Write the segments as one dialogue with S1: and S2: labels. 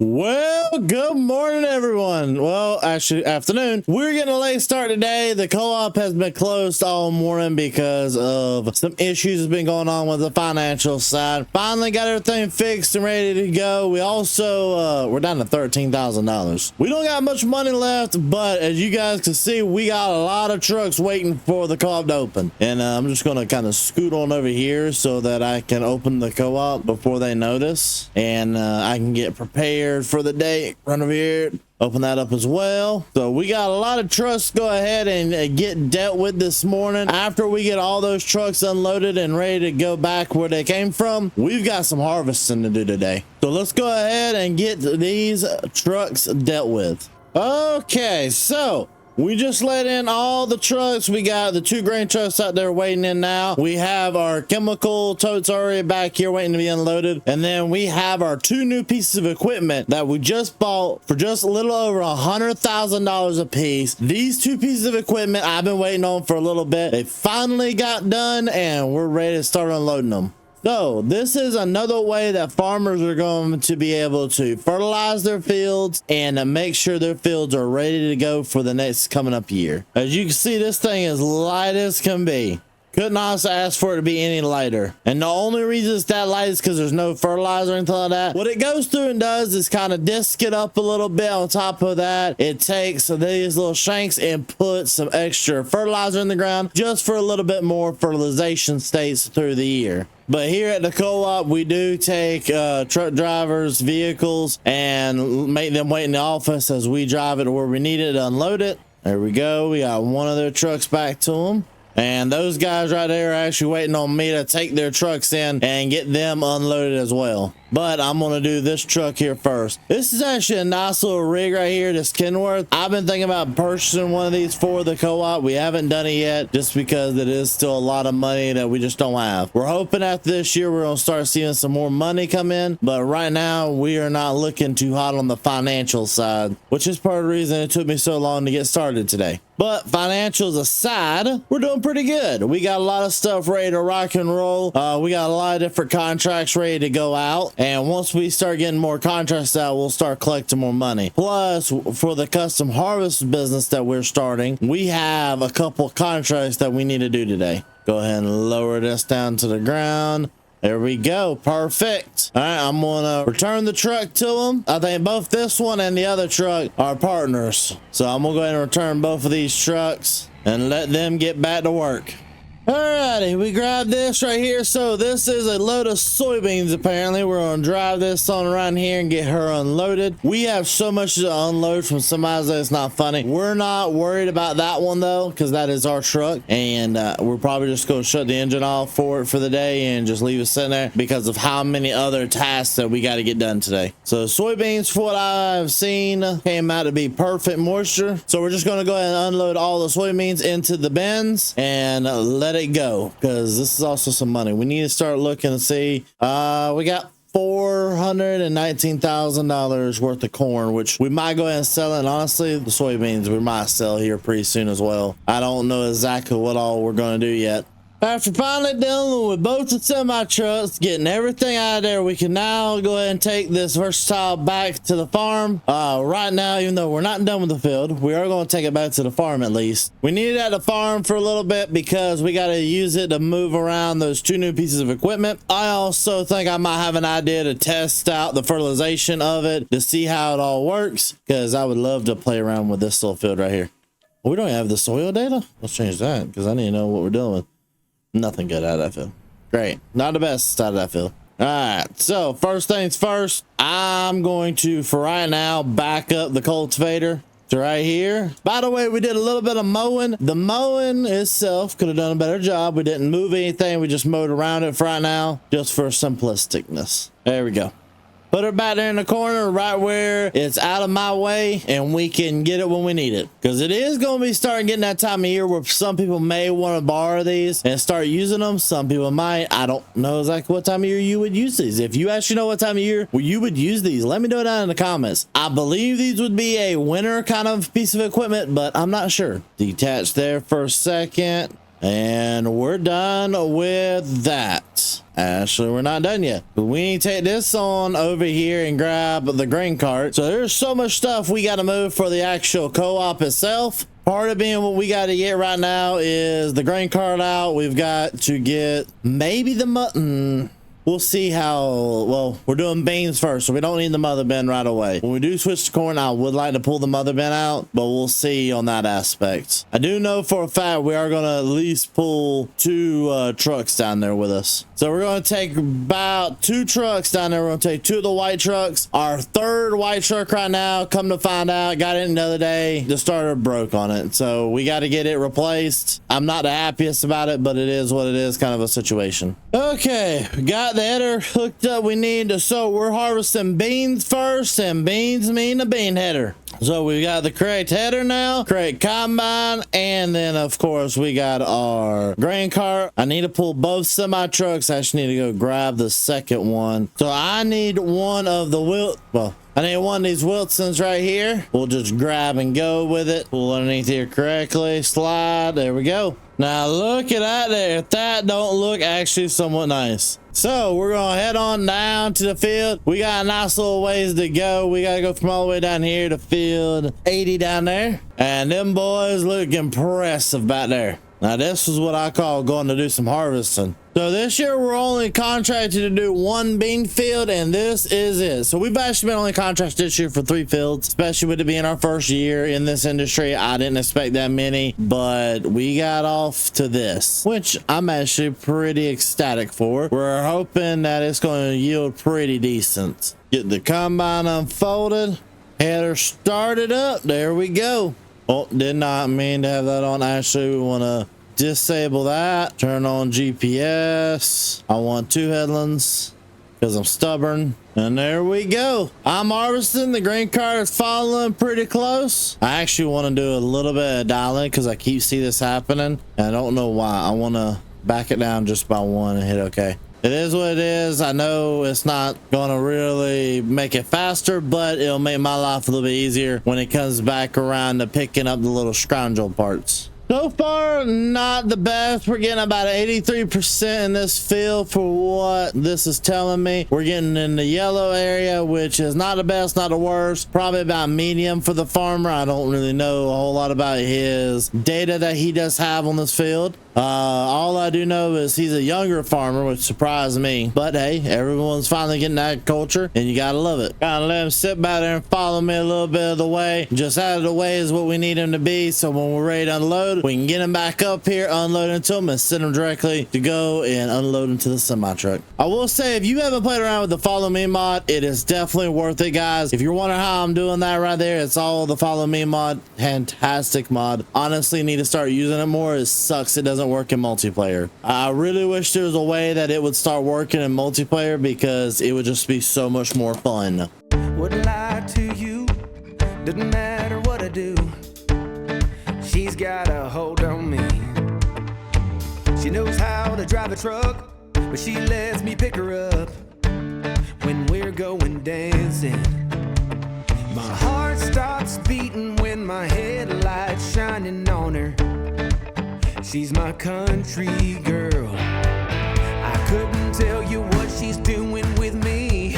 S1: Well, good morning, everyone. Well, actually, afternoon. We're getting a late start today. The co-op has been closed all morning because of some issues that's been going on with the financial side. Finally got everything fixed and ready to go. We also, we're down to $13,000. We don't got much money left, but as you guys can see, we got a lot of trucks waiting for the co-op to open. And I'm just going to kind of scoot on over here so that I can open the co-op before they notice. And I can get prepared for the day. Run over here, open that up as well. So we got a lot of trucks to go ahead and get dealt with this morning. After we get all those trucks unloaded and ready to go back where they came from, we've got some harvesting to do today. So let's go ahead and get these trucks dealt with. Okay, so we just let in all the trucks. We got the 2 grain trucks out there waiting in now. We have our chemical totes already back here waiting to be unloaded. And then we have our 2 new pieces of equipment that we just bought for just a little over $100,000 a piece. These 2 pieces of equipment I've been waiting on for a little bit. They finally got done and we're ready to start unloading them. So this is another way that farmers are going to be able to fertilize their fields and make sure their fields are ready to go for the next coming up year. As you can see, this thing is light as can be. Couldn't also ask for it to be any lighter. And the only reason it's that light is because there's no fertilizer or anything like that. What it goes through and does is kind of disc it up a little bit. On top of that, it takes these little shanks and puts some extra fertilizer in the ground just for a little bit more fertilization states through the year. But here at the co-op, we do take truck drivers' vehicles and make them wait in the office as we drive it to where we need it to unload it. There we go. We got one of their trucks back to them. And those guys right there are actually waiting on me to take their trucks in and get them unloaded as well. But I'm going to do this truck here first. This is actually a nice little rig right here, this Kenworth. I've been thinking about purchasing one of these for the co-op. We haven't done it yet just because it is still a lot of money that we just don't have. We're hoping after this year we're going to start seeing some more money come in. But right now we are not looking too hot on the financial side, which is part of the reason it took me so long to get started today. But financials aside, we're doing pretty good. We got a lot of stuff ready to rock and roll. We got a lot of different contracts ready to go out. And once we start getting more contracts out, we'll start collecting more money. Plus, for the custom harvest business that we're starting, we have a couple contracts that we need to do today. Go ahead and lower this down to the ground. There we go. Perfect. All right, I'm gonna return the truck to them. I think both this one and the other truck are partners. So I'm gonna go ahead and return both of these trucks and let them get back to work. Alrighty, we grabbed this right here. So this is a load of soybeans. Apparently we're gonna drive this on around here and get her unloaded. We have so much to unload from somebody that it's not funny. We're not worried about that one though, because that is our truck, and we're probably just gonna shut the engine off for it for the day and just leave it sitting there because of how many other tasks that we got to get done today. So soybeans, for what I've seen, came out to be perfect moisture. So we're just gonna go ahead and unload all the soybeans into the bins and let it go, because this is also some money. We need to start looking and see. We got $419,000 worth of corn, which we might go ahead and sell it. And honestly, the soybeans we might sell here pretty soon as well. I don't know exactly what all we're going to do yet. After finally dealing with both the semi trucks, getting everything out of there, we can now go ahead and take this versatile back to the farm. Right now, even though we're not done with the field, we are going to take it back to the farm at least. We need it at the farm for a little bit because we got to use it to move around those 2 new pieces of equipment. I also think I might have an idea to test out the fertilization of it to see how it all works, because I would love to play around with this little field right here. We don't have the soil data. Let's change that because I need to know what we're doing with. Nothing good out of that field. Great. Not the best out of that field. All right. So first things first, I'm going to, for right now, back up the cultivator to right here. By the way, we did a little bit of mowing. The mowing itself could have done a better job. We didn't move anything. We just mowed around it for right now, just for simplisticness. There we go. Put her back there in the corner right where it's out of my way and we can get it when we need it. Because it is going to be starting getting that time of year where some people may want to borrow these and start using them. Some people might. I don't know exactly what time of year you would use these. If you actually know what time of year you would use these, let me know down in the comments. I believe these would be a winter kind of piece of equipment, but I'm not sure. Detach there for a second. And we're done with that. Actually, we're not done yet. We need to take this on over here and grab the grain cart. So there's so much stuff we got to move for the actual co-op itself. Part of being what we got to get right now is the grain cart out. We've got to get maybe the mutton. We'll see how, well, we're doing beans first, so we don't need the mother bin right away. When we do switch to corn, I would like to pull the mother bin out, but we'll see on that aspect. I do know for a fact we are going to at least pull 2 trucks down there with us. So we're going to take about 2 trucks down there. We're going to take 2 of the white trucks. Our 3rd white truck right now, come to find out, got it the other day. The starter broke on it, so we got to get it replaced. I'm not the happiest about it, but it is what it is, kind of a situation. Okay, got the header hooked up. We need to, so we're harvesting beans first, and beans mean a bean header. So we got the correct header now, correct combine, and then of course we got our grain cart. I need to pull both semi trucks. I actually need to go grab the second one. So I need one of the I need one of these Wilsons right here. We'll just grab and go with it. Pull underneath here correctly, slide, there we go. Now look at that there. That don't look actually somewhat nice. So we're gonna head on down to the field. We got a nice little ways to go. We gotta go from all the way down here to field 80 down there. And them boys look impressive back there. Now this is what I call going to do some harvesting. So this year we're only contracted to do 1 bean field, and this is it. So we've actually been only contracted this year for 3 fields, especially with it being our first year in this industry. I didn't expect that many, but we got off to this, which I'm actually pretty ecstatic for. We're hoping that it's going to yield pretty decent. Get the combine unfolded, header started up. There we go. Oh, did not mean to have that on. Actually, we want to disable that. Turn on GPS. I want 2 headlands because I'm stubborn. And there we go. I'm harvesting. The grain cart is following pretty close. I actually want to do a little bit of dialing because I keep seeing this happening. And I don't know why. I want to back it down just by 1 and hit OK. It is what it is. I know it's not going to really make it faster, but it'll make my life a little bit easier when it comes back around to picking up the little scroungel parts. So far, not the best. We're getting about 83% in this field for what this is telling me. We're getting in the yellow area, which is not the best, not the worst. Probably about medium for the farmer. I don't really know a whole lot about his data that he does have on this field. All I do know is he's a younger farmer, which surprised me. But hey, everyone's finally getting that culture, and you gotta love it. Gotta let him sit back there and follow me a little bit of the way. Just out of the way is what we need him to be, so when we're ready to unload, we can get him back up here, unload into him, and send him directly to go and unload into the semi truck. I will say, if you haven't played around with the follow me mod, it is definitely worth it, guys. If you're wondering how I'm doing that right there, it's all the follow me mod. Fantastic mod. Honestly, need to start using it more. It sucks it doesn't work in multiplayer. I really wish there was a way that it would start working in multiplayer, because it would just be so much more fun.
S2: Wouldn't lie to you, doesn't matter what I do. She's got a hold on me. She knows how to drive a truck, but she lets me pick her up when we're going dancing. My heart stops beating when my headlights shining on her. She's my country girl. I couldn't tell you what she's doing with me.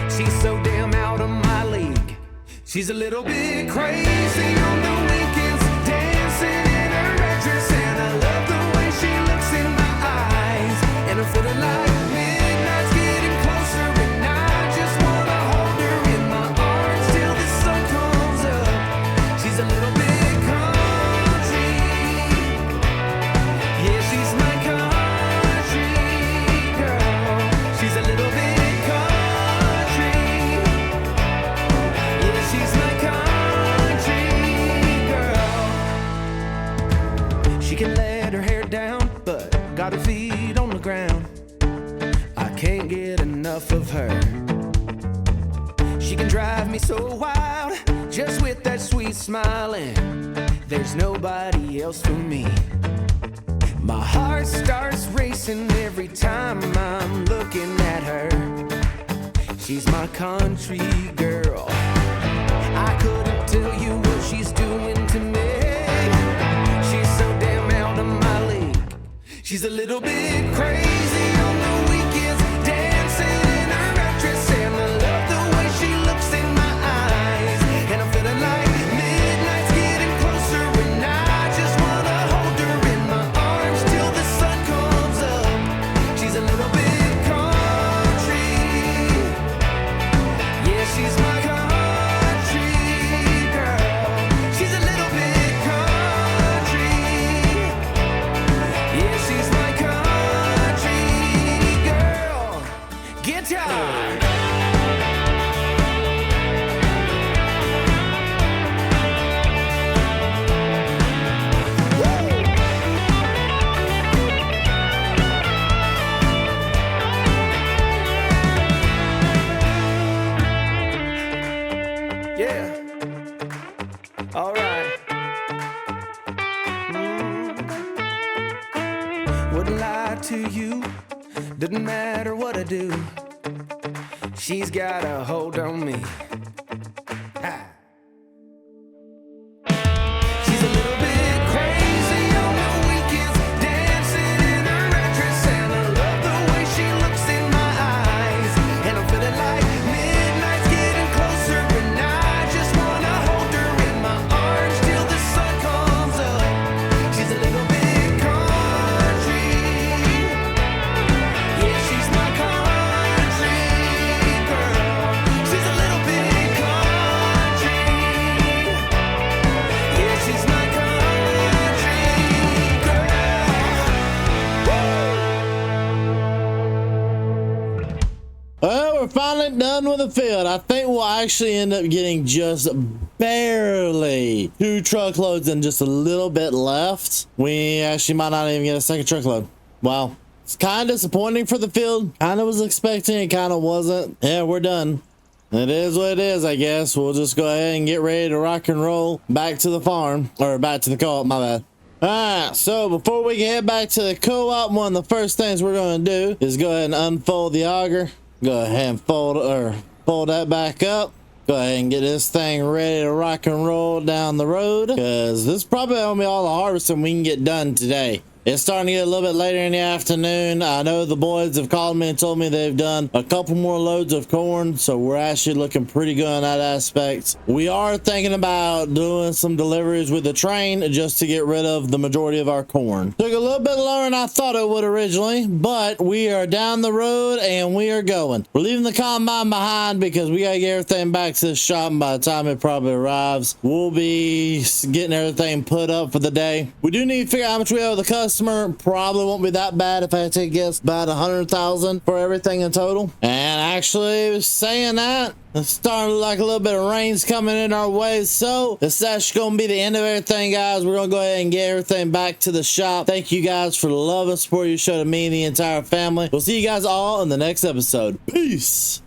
S2: She's so damn out of my league. She's a little bit crazy on the weekends, dancing in her red dress, and I love the way she looks in my eyes. And I'm feeling like midnight's getting closer, and I just wanna hold her in my arms till the sun comes up. She's a little bit got her feet on the ground. I can't get enough of her. She can drive me so wild, just with that sweet smiling. There's nobody else for me. My heart starts racing every time I'm looking at her. She's my country girl. I couldn't tell you what she's doing to me. She's so damn out of my league. She's a little bit crazy on the weekends, dancing in her mattress, and I love the way she looks in my eyes. And I'm feeling like midnight's getting closer, and I just wanna hold her in my arms till the sun comes up. She's a little bit country, yeah, she's my country girl. She's a little bit country, yeah, she's my country girl. Guitar. Yeah. All right. Wouldn't lie to you. Doesn't matter what I do. She's got a hold on me. Ha. She's a little bit crazy on the weekends, dancing in her mattress, and I love the way she looks in my eyes. And I'm feeling like midnight's getting closer, and I just wanna hold her in my arms till the sun comes up. She's a little bit country, yeah, she's my country girl. She's a little bit country, yeah, she's my country girl.
S1: Well, we're finally done with the field. I think we'll actually end up getting just barely 2 truckloads and just a little bit left. We actually might not even get a second truckload. Wow. It's kind of disappointing for the field. Kind of was expecting it, kind of wasn't. Yeah, we're done. It is what it is, I guess. We'll just go ahead and get ready to rock and roll back to the farm, or back to the co-op, my bad. Alright, so before we get back to the co-op, one of the first things we're going to do is go ahead and unfold the auger. Go ahead and fold that back up. Go ahead and get this thing ready to rock and roll down the road, because this is probably going to be all the harvesting we can get done today. It's starting to get a little bit later in the afternoon. I know the boys have called me and told me they've done a couple more loads of corn, so we're actually looking pretty good on that aspect. We are thinking about doing some deliveries with the train just to get rid of the majority of our corn. Took a little bit longer than I thought it would originally, but we are down the road and we are going. We're leaving the combine behind because we got to get everything back to the shop, and by the time it probably arrives, we'll be getting everything put up for the day. We do need to figure out how much we owe the customer. Probably won't be that bad if I had to take a guess, about 100,000 for everything in total. And actually, saying that, it's starting to look like a little bit of rain's coming in our way, so this is actually going to be the end of everything, guys. We're going to go ahead and get everything back to the shop. Thank you guys for the love and support you show to me and the entire family. We'll see you guys all in the next episode. Peace.